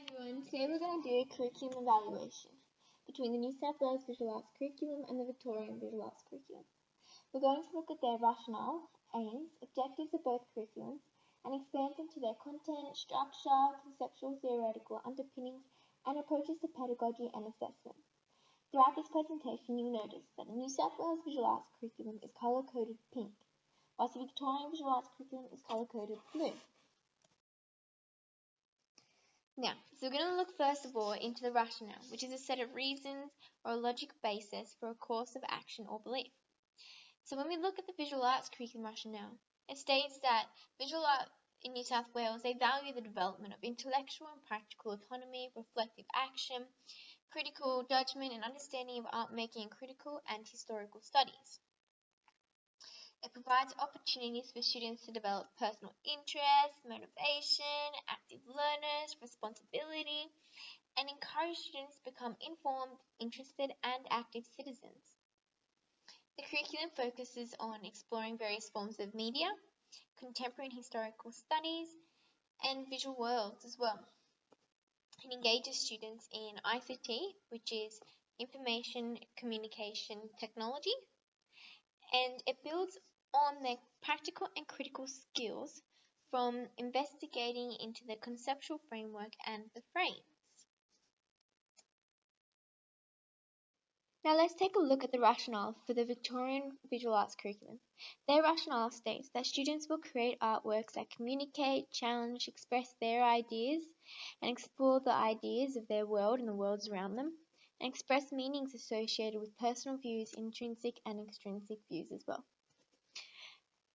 everyone, today we're going to do a curriculum evaluation between the New South Wales Visual Arts curriculum and the Victorian Visual Arts curriculum. We're going to look at their rationale, aims, objectives of both curriculums and expand into their content, structure, conceptual, theoretical underpinnings and approaches to pedagogy and assessment. Throughout this presentation you'll notice that the New South Wales Visual Arts curriculum is colour-coded pink, whilst the Victorian Visual Arts curriculum is colour-coded blue. Now, so we're going to look first of all into the rationale, which is a set of reasons or a logic basis for a course of action or belief. So when we look at the visual arts curriculum rationale, it states that visual art in New South Wales, they value the development of intellectual and practical autonomy, reflective action, critical judgment and understanding of art making and critical and historical studies. It provides opportunities for students to develop personal interest, motivation, active learners, responsibility, and encourage students to become informed, interested, and active citizens. The curriculum focuses on exploring various forms of media, contemporary and historical studies, and visual worlds as well. It engages students in ICT, which is Information Communication Technology, and it builds on their practical and critical skills from investigating into the conceptual framework and the frames. Now let's take a look at the rationale for the Victorian Visual Arts curriculum. Their rationale states that students will create artworks that communicate, challenge, express their ideas, and explore the ideas of their world and the worlds around them, and express meanings associated with personal views, intrinsic and extrinsic views as well.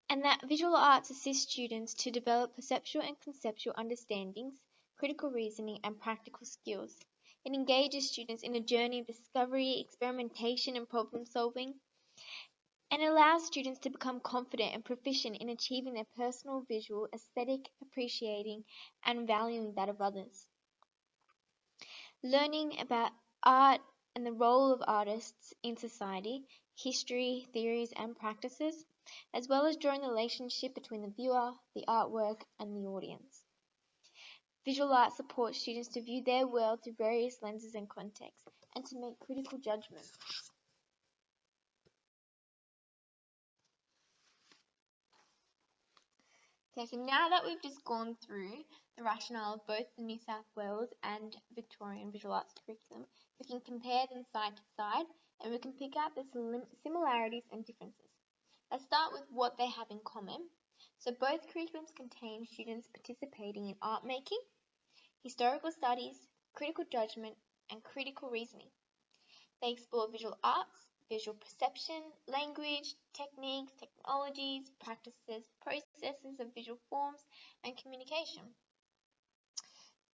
And that visual arts assist students to develop perceptual and conceptual understandings, critical reasoning, and practical skills. It engages students in a journey of discovery, experimentation, and problem solving, and allows students to become confident and proficient in achieving their personal visual, aesthetic, appreciating, and valuing that of others. Learning about art and the role of artists in society, history, theories, and practices, as well as drawing the relationship between the viewer, the artwork, and the audience. Visual art supports students to view their world through various lenses and contexts, and to make critical judgments. Okay, so now that we've just gone through the rationale of both the New South Wales and Victorian Visual Arts curriculum, we can compare them side to side, and we can pick out the similarities and differences. Let's start with what they have in common. So both curriculums contain students participating in art making, historical studies, critical judgment, and critical reasoning. They explore visual arts, visual perception, language, techniques, technologies, practices, processes of visual forms, and communication.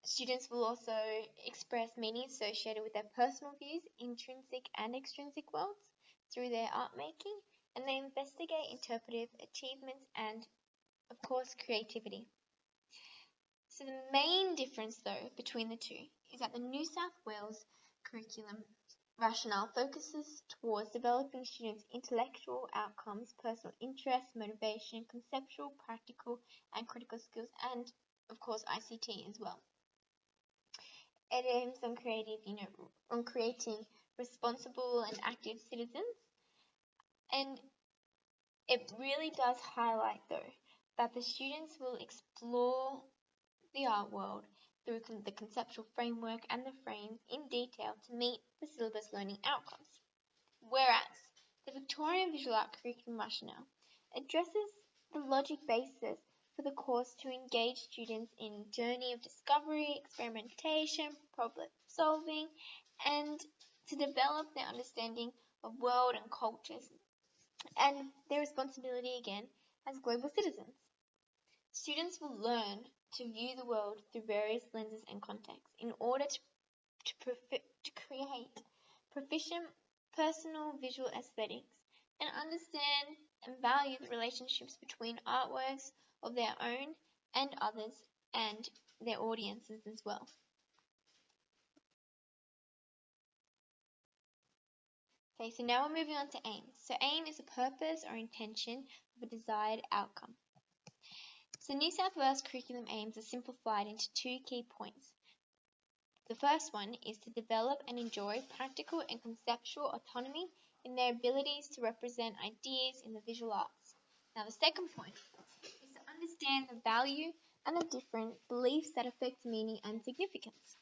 Students will also express meaning associated with their personal views, intrinsic and extrinsic worlds, through their art making, and they investigate interpretive achievements and, of course, creativity. So the main difference, though, between the two is that the New South Wales curriculum rationale focuses towards developing students' intellectual outcomes, personal interests, motivation, conceptual, practical, and critical skills, and, of course, ICT as well. It aims on creating responsible and active citizens. And it really does highlight, though, that the students will explore the art world through the conceptual framework and the frames in detail to meet the syllabus learning outcomes. Whereas the Victorian Visual Art curriculum rationale addresses the logic basis for the course to engage students in a journey of discovery, experimentation, problem solving, and to develop their understanding of world and cultures and their responsibility again as global citizens. Students will learn to view the world through various lenses and contexts in order to create proficient personal visual aesthetics and understand and value the relationships between artworks of their own and others and their audiences as well. Okay, so now we're moving on to aim. So aim is a purpose or intention of a desired outcome. So New South Wales curriculum aims are simplified into two key points. The first one is to develop and enjoy practical and conceptual autonomy in their abilities to represent ideas in the visual arts. Now, the second point is to understand the value and the different beliefs that affect meaning and significance.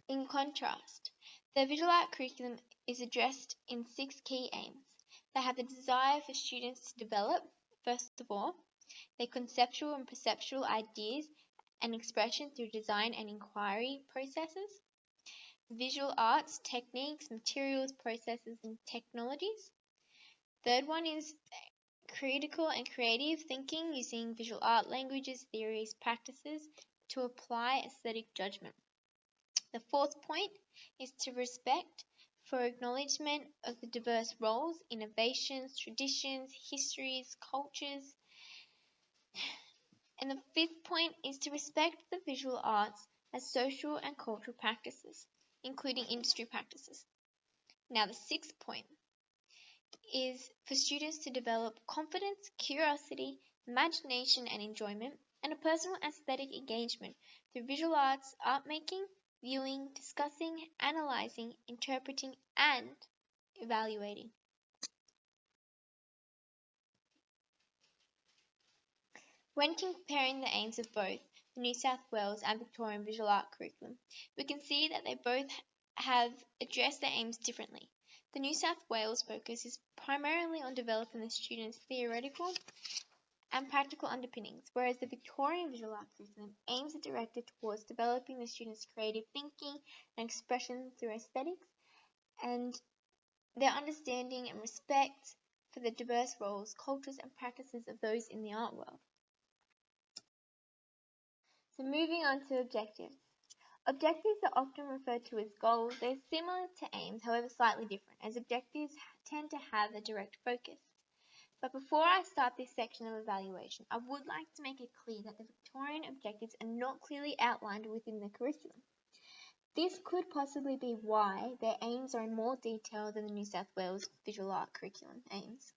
In contrast, the visual art curriculum is addressed in 6 key aims. They have the desire for students to develop, first of all, their conceptual and perceptual ideas and expression through design and inquiry processes, visual arts, techniques, materials, processes, and technologies. Third one is critical and creative thinking using visual art languages, theories, practices to apply aesthetic judgment. The fourth point is to respect for acknowledgement of the diverse roles, innovations, traditions, histories, cultures. And the fifth point is to respect the visual arts as social and cultural practices, including industry practices. Now, the sixth point is for students to develop confidence, curiosity, imagination, and enjoyment, and a personal aesthetic engagement through visual arts, art making, viewing, discussing, analyzing, interpreting, and evaluating. When comparing the aims of both the New South Wales and Victorian visual art curriculum, we can see that they both have addressed their aims differently. The New South Wales focus is primarily on developing the students' theoretical and practical underpinnings, whereas the Victorian visual art curriculum aims are directed towards developing the students' creative thinking and expression through aesthetics and their understanding and respect for the diverse roles, cultures, and practices of those in the art world. So moving on to objectives. Objectives are often referred to as goals. They're similar to aims, however slightly different, as objectives tend to have a direct focus. But before I start this section of evaluation, I would like to make it clear that the Victorian objectives are not clearly outlined within the curriculum. This could possibly be why their aims are in more detail than the New South Wales visual art curriculum aims.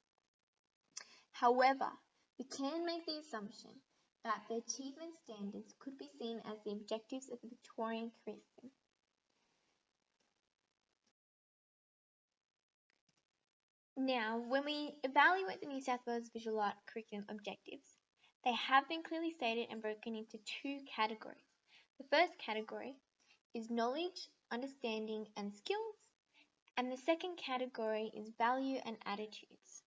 However, we can make the assumption that the achievement standards could be seen as the objectives of the Victorian curriculum. Now, when we evaluate the New South Wales visual art curriculum objectives, they have been clearly stated and broken into 2 categories. The first category is knowledge, understanding, and skills, and the second category is value and attitudes.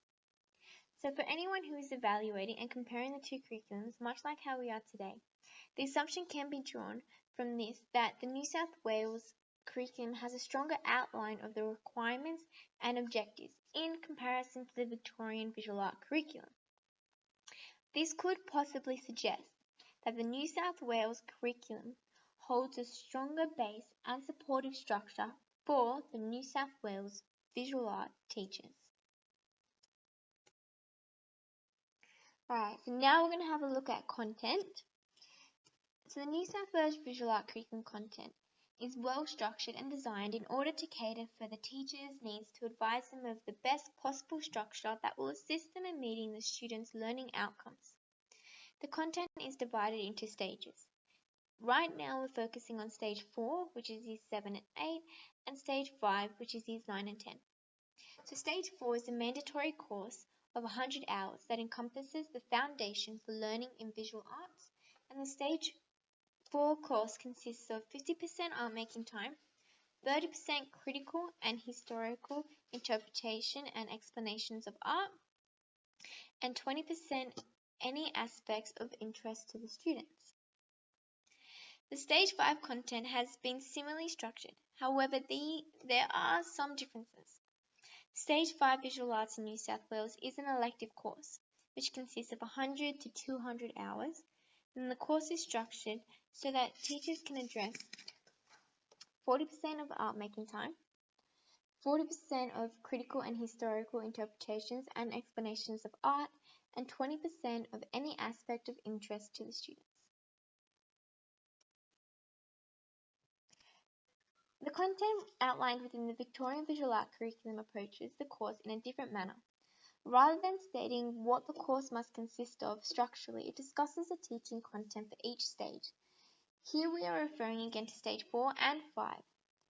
So for anyone who is evaluating and comparing the 2 curriculums, much like how we are today, the assumption can be drawn from this that the New South Wales curriculum has a stronger outline of the requirements and objectives in comparison to the Victorian visual art curriculum. This could possibly suggest that the New South Wales curriculum holds a stronger base and supportive structure for the New South Wales visual art teachers. Alright, so now we're going to have a look at content. So the New South Wales visual art curriculum content is well structured and designed in order to cater for the teacher's needs to advise them of the best possible structure that will assist them in meeting the students' learning outcomes. The content is divided into stages. Right now we're focusing on stage 4, which is years 7 and 8, and stage 5, which is years 9 and 10. So stage 4 is a mandatory course of 100 hours that encompasses the foundation for learning in visual arts, and the stage 4 course consists of 50% art making time, 30% critical and historical interpretation and explanations of art, and 20% any aspects of interest to the students. The stage 5 content has been similarly structured, however there are some differences. Stage 5 Visual Arts in New South Wales is an elective course, which consists of 100 to 200 hours, and the course is structured so that teachers can address 40% of art making time, 40% of critical and historical interpretations and explanations of art, and 20% of any aspect of interest to the students. The content outlined within the Victorian Visual Art curriculum approaches the course in a different manner. Rather than stating what the course must consist of structurally, it discusses the teaching content for each stage. Here we are referring again to stage 4 and 5.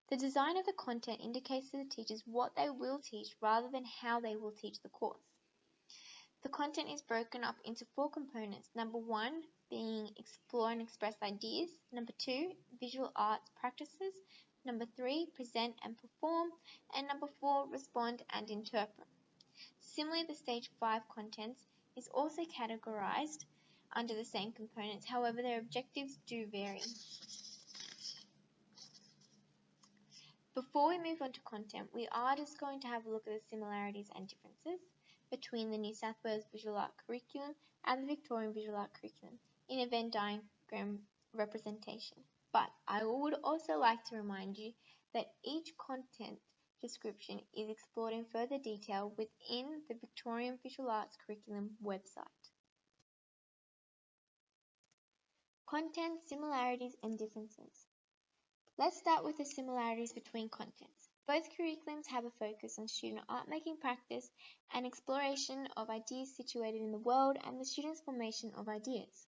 The design of the content indicates to the teachers what they will teach rather than how they will teach the course. The content is broken up into 4 components. Number 1 being explore and express ideas. Number 2, visual arts practices. Number 3, present and perform. And number 4, respond and interpret. Similarly, the stage 5 contents is also categorized under the same components. However, their objectives do vary. Before we move on to content, we are just going to have a look at the similarities and differences between the New South Wales Visual Art Curriculum and the Victorian Visual Art Curriculum in a Venn diagram representation. But I would also like to remind you that each content description is explored in further detail within the Victorian Visual Arts Curriculum website. Content, similarities and differences. Let's start with the similarities between contents. Both curriculums have a focus on student art-making practice and exploration of ideas situated in the world and the students' formation of ideas.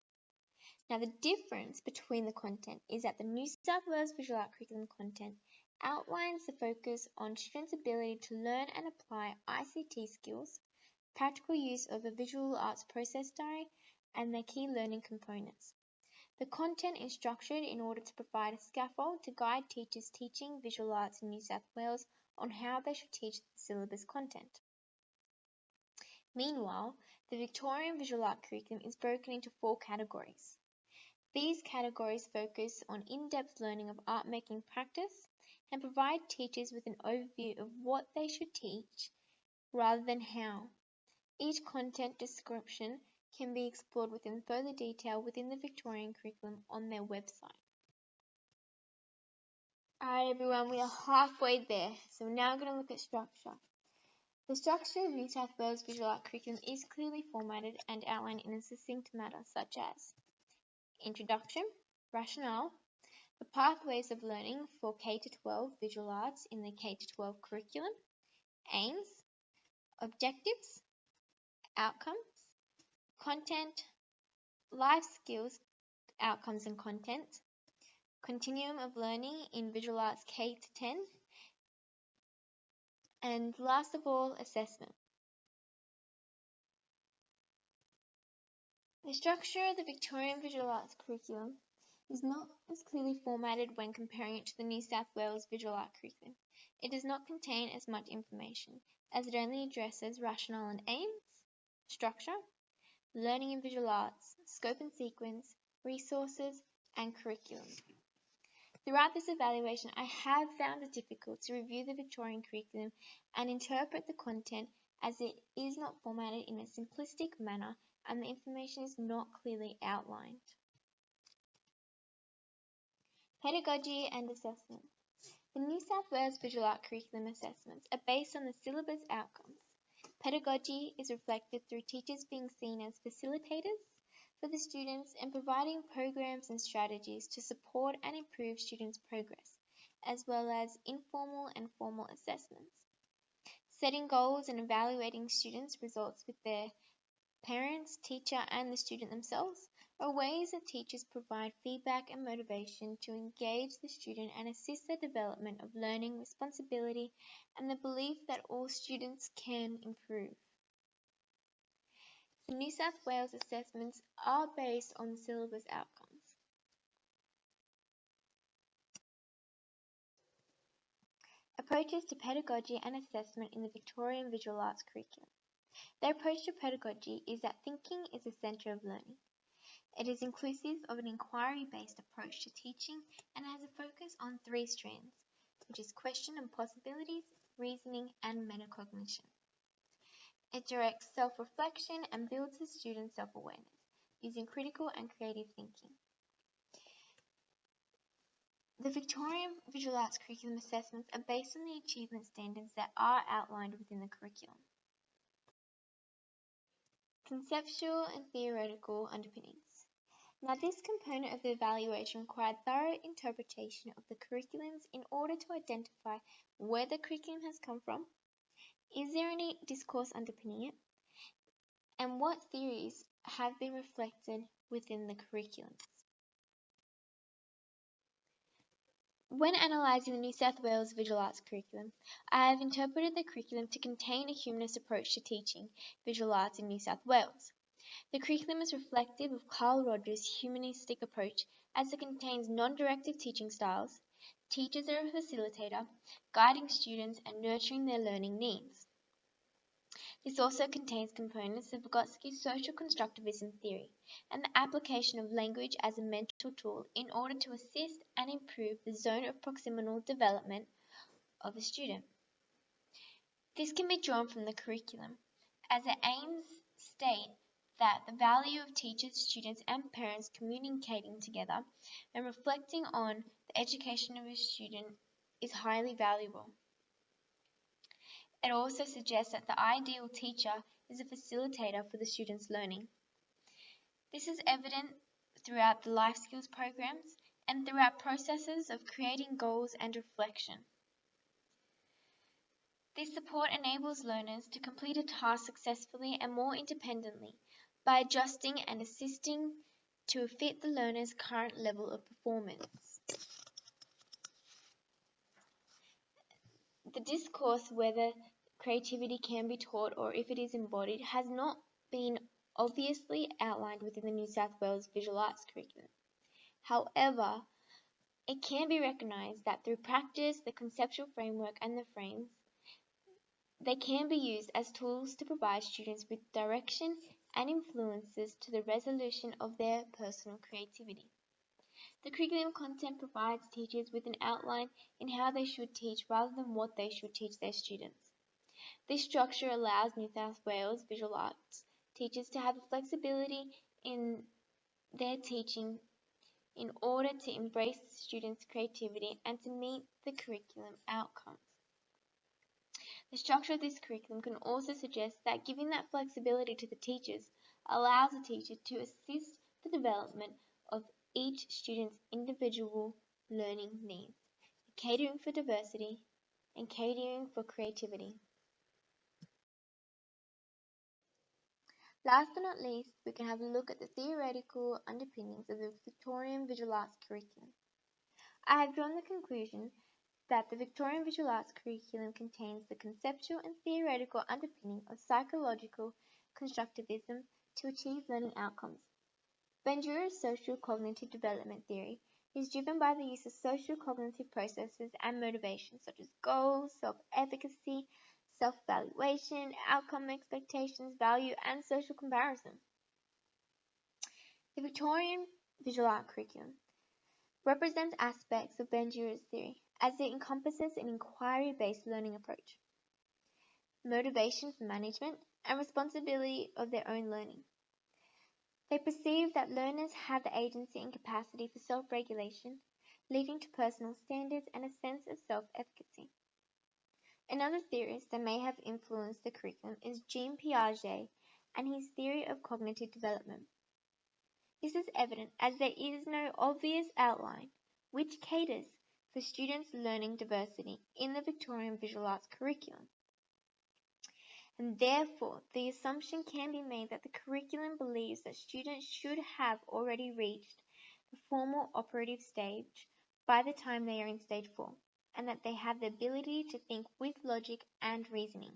Now, the difference between the content is that the New South Wales Visual Art Curriculum content outlines the focus on students' ability to learn and apply ICT skills, practical use of a visual arts process diary, and their key learning components. The content is structured in order to provide a scaffold to guide teachers teaching visual arts in New South Wales on how they should teach the syllabus content. Meanwhile, the Victorian Visual Art Curriculum is broken into 4 categories. These categories focus on in-depth learning of art-making practice and provide teachers with an overview of what they should teach rather than how. Each content description can be explored within further detail within the Victorian curriculum on their website. Alright everyone, we are halfway there, so we're now going to look at structure. The structure of New South Wales Visual Art Curriculum is clearly formatted and outlined in a succinct manner such as introduction, rationale, the pathways of learning for K-12 visual arts in the K-12 curriculum, aims, objectives, outcomes, content, life skills, outcomes and content, continuum of learning in visual arts K-10, and last of all, assessment. The structure of the Victorian Visual Arts curriculum is not as clearly formatted when comparing it to the New South Wales Visual Art curriculum. It does not contain as much information, as it only addresses rationale and aims, structure, learning in visual arts, scope and sequence, resources, and curriculum. Throughout this evaluation, I have found it difficult to review the Victorian curriculum and interpret the content as it is not formatted in a simplistic manner and the information is not clearly outlined. Pedagogy and assessment. The New South Wales Visual Art Curriculum assessments are based on the syllabus outcomes. Pedagogy is reflected through teachers being seen as facilitators for the students and providing programs and strategies to support and improve students' progress, as well as informal and formal assessments. Setting goals and evaluating students' results with their parents, teacher, and the student themselves are ways that teachers provide feedback and motivation to engage the student and assist the development of learning, responsibility, and the belief that all students can improve. The New South Wales assessments are based on the syllabus outcomes. Approaches to pedagogy and assessment in the Victorian Visual Arts curriculum. Their approach to pedagogy is that thinking is the centre of learning. It is inclusive of an inquiry-based approach to teaching and has a focus on 3 strands, which is question and possibilities, reasoning, and metacognition. It directs self-reflection and builds the student's self-awareness, using critical and creative thinking. The Victorian Visual Arts curriculum assessments are based on the achievement standards that are outlined within the curriculum. Conceptual and theoretical underpinnings. Now, this component of the evaluation required thorough interpretation of the curriculums in order to identify where the curriculum has come from. Is there any discourse underpinning it? and what theories have been reflected within the curriculum. When analysing the New South Wales Visual Arts curriculum, I have interpreted the curriculum to contain a humanist approach to teaching visual arts in New South Wales. The curriculum is reflective of Carl Rogers' humanistic approach as it contains non-directive teaching styles, teachers are a facilitator, guiding students and nurturing their learning needs. This also contains components of Vygotsky's social constructivism theory and the application of language as a mental tool in order to assist and improve the zone of proximal development of a student. This can be drawn from the curriculum, as the aims state that the value of teachers, students, and parents communicating together and reflecting on the education of a student is highly valuable. It also suggests that the ideal teacher is a facilitator for the student's learning. This is evident throughout the life skills programs and throughout processes of creating goals and reflection. This support enables learners to complete a task successfully and more independently by adjusting and assisting to fit the learner's current level of performance. The discourse whether creativity can be taught or if it is embodied has not been obviously outlined within the New South Wales Visual Arts curriculum. However, it can be recognised that through practice, the conceptual framework and the frames, they can be used as tools to provide students with direction and influences to the resolution of their personal creativity. The curriculum content provides teachers with an outline in how they should teach rather than what they should teach their students. This structure allows New South Wales Visual Arts teachers to have flexibility in their teaching in order to embrace the students' creativity and to meet the curriculum outcomes. The structure of this curriculum can also suggest that giving that flexibility to the teachers allows the teacher to assist the development of each student's individual learning needs, catering for diversity and catering for creativity. Last but not least, we can have a look at the theoretical underpinnings of the Victorian Visual Arts curriculum. I have drawn the conclusion that the Victorian Visual Arts curriculum contains the conceptual and theoretical underpinning of psychological constructivism to achieve learning outcomes. Bandura's social cognitive development theory is driven by the use of social cognitive processes and motivations such as goals, self-efficacy, self-evaluation, outcome expectations, value, and social comparison. The Victorian Visual Art curriculum represents aspects of Bandura's theory as it encompasses an inquiry-based learning approach, motivation for management, and responsibility of their own learning. They perceive that learners have the agency and capacity for self-regulation, leading to personal standards and a sense of self-efficacy. Another theorist that may have influenced the curriculum is Jean Piaget and his theory of cognitive development. This is evident as there is no obvious outline which caters for students' learning diversity in the Victorian Visual Arts curriculum. And therefore, the assumption can be made that the curriculum believes that students should have already reached the formal operative stage by the time they are in stage 4, and that they have the ability to think with logic and reasoning.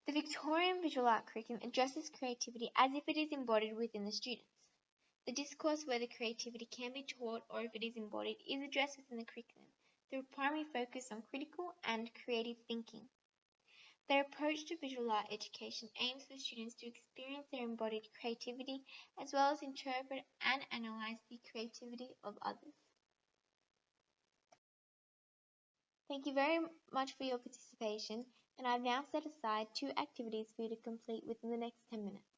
The Victorian Visual Art curriculum addresses creativity as if it is embodied within the students. The discourse whether creativity can be taught or if it is embodied is addressed within the curriculum through a primary focus on critical and creative thinking. Their approach to visual art education aims for students to experience their embodied creativity as well as interpret and analyze the creativity of others. Thank you very much for your participation, and I've now set aside 2 activities for you to complete within the next 10 minutes.